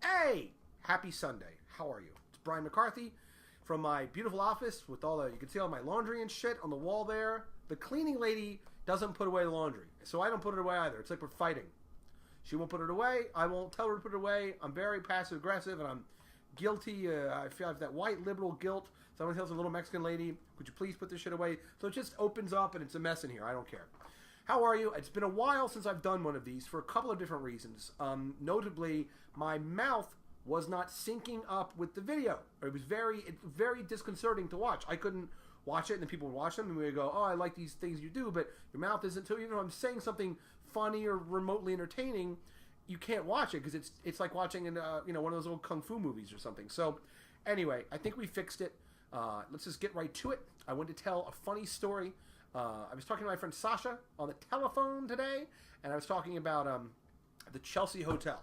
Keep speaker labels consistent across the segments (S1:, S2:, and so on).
S1: Hey, happy Sunday. How are you? It's Brian McCarthy from my beautiful office with all the, you can see all my laundry and shit on the wall there. The cleaning lady doesn't put away the laundry, so I don't put it away either. It's like we're fighting. She won't put it away. I won't tell her to put it away. I'm very passive aggressive and I'm guilty. I feel like that white liberal guilt. Someone tells a little Mexican lady, could you please put this shit away? So it just opens up and it's a mess in here. I don't care. How are you? It's been a while since I've done one of these for a couple of different reasons. Notably, my mouth was not syncing up with the video. It was very disconcerting to watch. I couldn't watch it, and then people would watch them, and we would go, oh, I like these things you do, but your mouth isn't. So even though I'm saying something funny or remotely entertaining, you can't watch it because it's like watching in one of those old kung fu movies or something. So anyway, I think we fixed it. Let's just get right to it. I want to tell a funny story. I was talking to my friend Sasha on the telephone today, and I was talking about the Chelsea Hotel.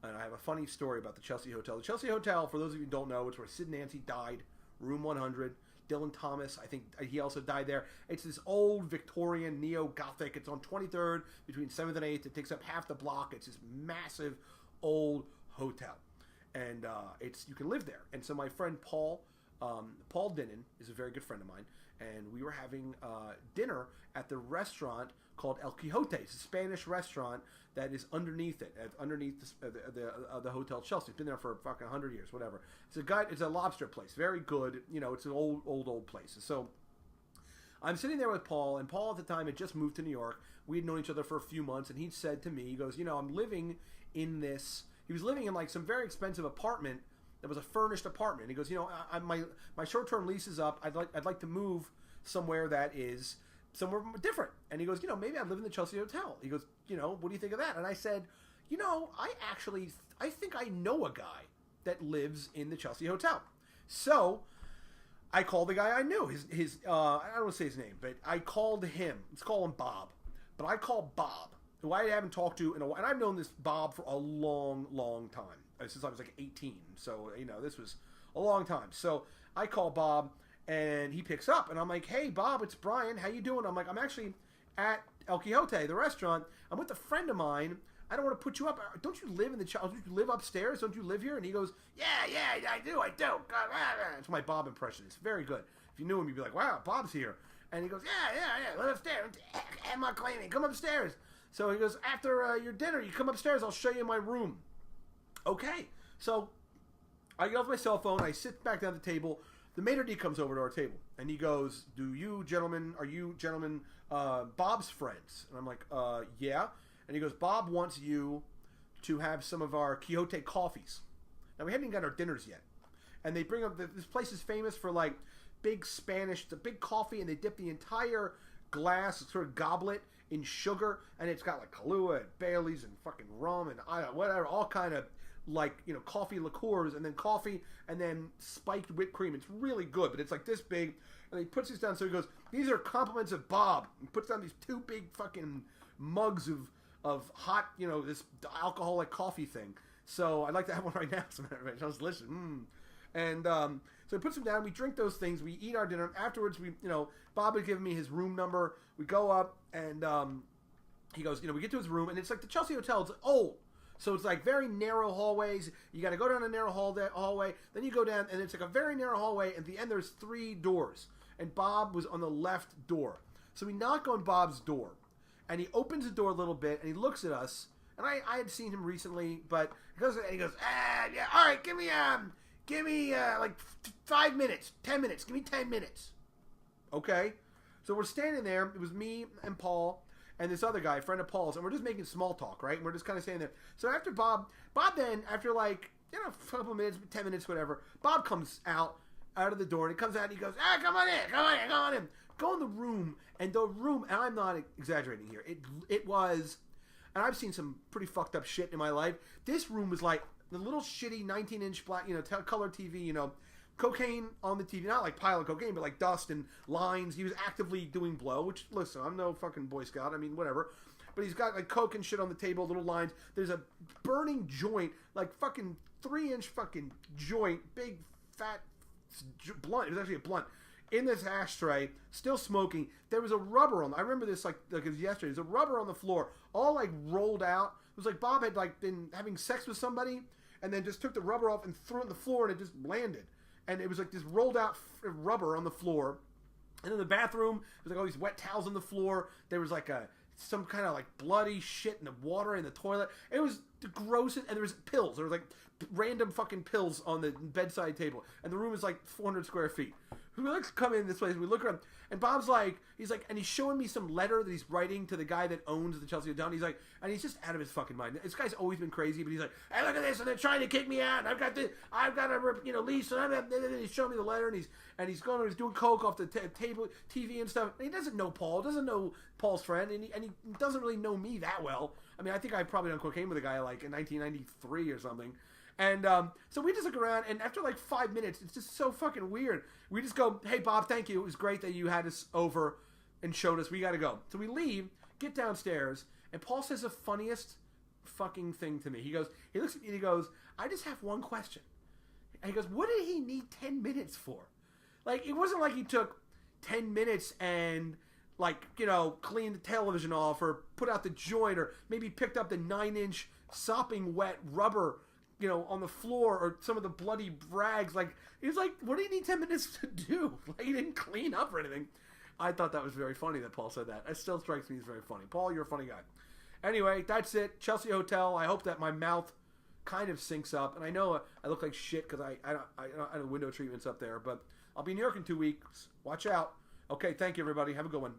S1: And I have a funny story about the Chelsea Hotel. The Chelsea Hotel, for those of you who don't know, it's where Sid Nancy died, room 100. Dylan Thomas, I think he also died there. It's this old Victorian neo-Gothic. It's on 23rd between 7th and 8th. It takes up half the block. It's this massive old hotel. And you can live there. And so my friend Paul Dinin is a very good friend of mine. And we were having dinner at the restaurant called El Quijote. It's a Spanish restaurant that is underneath it, underneath the Hotel Chelsea. It's been there for fucking 100 years, whatever. It's a lobster place, very good. It's an old place. So I'm sitting there with Paul, and Paul at the time had just moved to New York. We had known each other for a few months, and he said to me, he goes, I'm living in this. He was living in like some very expensive apartment. That was a furnished apartment. He goes, my short-term lease is up. I'd like to move somewhere that is somewhere different. And he goes, maybe I live in the Chelsea Hotel. He goes, what do you think of that? And I said, I think I know a guy that lives in the Chelsea Hotel. So I called the guy I knew. His I don't want to say his name, but I called him. Let's call him Bob. But I called Bob, who I haven't talked to in a while. And I've known this Bob for a long, long time. Since I was like 18. So, this was a long time. So I call Bob and he picks up and I'm like, hey Bob, it's Brian. How you doing? I'm like, I'm actually at El Quijote, the restaurant. I'm with a friend of mine. I don't want to put you up. Don't you live in the Don't you live upstairs? Don't you live here? And he goes, yeah, I do. It's my Bob impression. It's very good. If you knew him, you'd be like, wow, Bob's here. And he goes, yeah, live upstairs. I'm not claiming. Come upstairs. So he goes, after your dinner, you come upstairs. I'll show you my room. Okay, so I get off my cell phone, I sit back down at the table, the maitre d' comes over to our table, and he goes, are you gentlemen, Bob's friends? And I'm like, yeah. And he goes, Bob wants you to have some of our Quixote coffees. Now, we hadn't even got our dinners yet. And they bring up, this place is famous for like big big coffee, and they dip the entire glass, sort of goblet, in sugar, and it's got like Kahlua and Bailey's and fucking rum and whatever, all kind of coffee liqueurs, and then coffee, and then spiked whipped cream. It's really good, but it's like this big, and he puts these down, so he goes, these are compliments of Bob, and puts down these two big fucking mugs of hot, this alcoholic coffee thing. So I'd like to have one right now. It sounds delicious. And so he puts them down, we drink those things, we eat our dinner. Afterwards, Bob had given me his room number. We go up, and he goes, we get to his room, and it's like the Chelsea Hotel, it's old. So it's like very narrow hallways. You got to go down a narrow hallway. Then you go down, and it's like a very narrow hallway. At the end, there's 3 doors. And Bob was on the left door. So we knock on Bob's door. And he opens the door a little bit, and he looks at us. And I had seen him recently, but he goes, yeah, all right, give me like 5 minutes, 10 minutes. Give me 10 minutes. Okay. So we're standing there. It was me and Paul and this other guy, a friend of Paul's, and we're just making small talk, right? And we're just kind of standing there. So after Bob then, after like, a couple of minutes, 10 minutes, whatever, Bob comes out of the door, and he comes out, and he goes, come on in. Go in the room, and I'm not exaggerating here, it was, and I've seen some pretty fucked up shit in my life. This room was like the little shitty 19-inch black, color TV, cocaine on the TV, not like pile of cocaine, but like dust and lines. He was actively doing blow, which, listen, I'm no fucking Boy Scout, I mean, whatever. But he's got like coke and shit on the table, little lines. There's a burning joint, like fucking 3-inch fucking joint, big fat blunt. It was actually a blunt in this ashtray, still smoking. There was a rubber on. I remember this like it was yesterday. There's a rubber on the floor, all like rolled out. It was like Bob had like been having sex with somebody, and then just took the rubber off and threw it on the floor, and it just landed. And it was like this rolled out rubber on the floor. And in the bathroom, there was like all these wet towels on the floor. There was like some kind of like bloody shit in the water in the toilet. It was the grossest. And there was pills. There was like random fucking pills on the bedside table. And the room is like 400 square feet. We come in this place. We look around. And Bob's like, and he's showing me some letter that he's writing to the guy that owns the Chelsea Hotel. And he's like, and he's just out of his fucking mind. This guy's always been crazy, but he's like, hey, look at this, and they're trying to kick me out. And I've got a lease, and he's showing me the letter, and he's doing coke off the table, TV and stuff. And he doesn't know Paul, doesn't know Paul's friend, and he doesn't really know me that well. I mean, I think I probably done cocaine with a guy like in 1993 or something. And so we just look around, and after like 5 minutes, it's just so fucking weird. We just go, hey, Bob, thank you. It was great that you had us over and showed us. We got to go. So we leave, get downstairs, and Paul says the funniest fucking thing to me. He looks at me and he goes, I just have one question. And he goes, what did he need 10 minutes for? Like, it wasn't like he took 10 minutes and, like, cleaned the television off or put out the joint or maybe picked up the 9-inch sopping wet rubber on the floor or some of the bloody rags. Like, he was like, what do you need 10 minutes to do? Like, he didn't clean up or anything. I thought that was very funny that Paul said that. It still strikes me as very funny. Paul, you're a funny guy. Anyway, that's it. Chelsea Hotel. I hope that my mouth kind of syncs up. And I know I look like shit because I have window treatments up there. But I'll be in New York in 2 weeks. Watch out. Okay, thank you, everybody. Have a good one.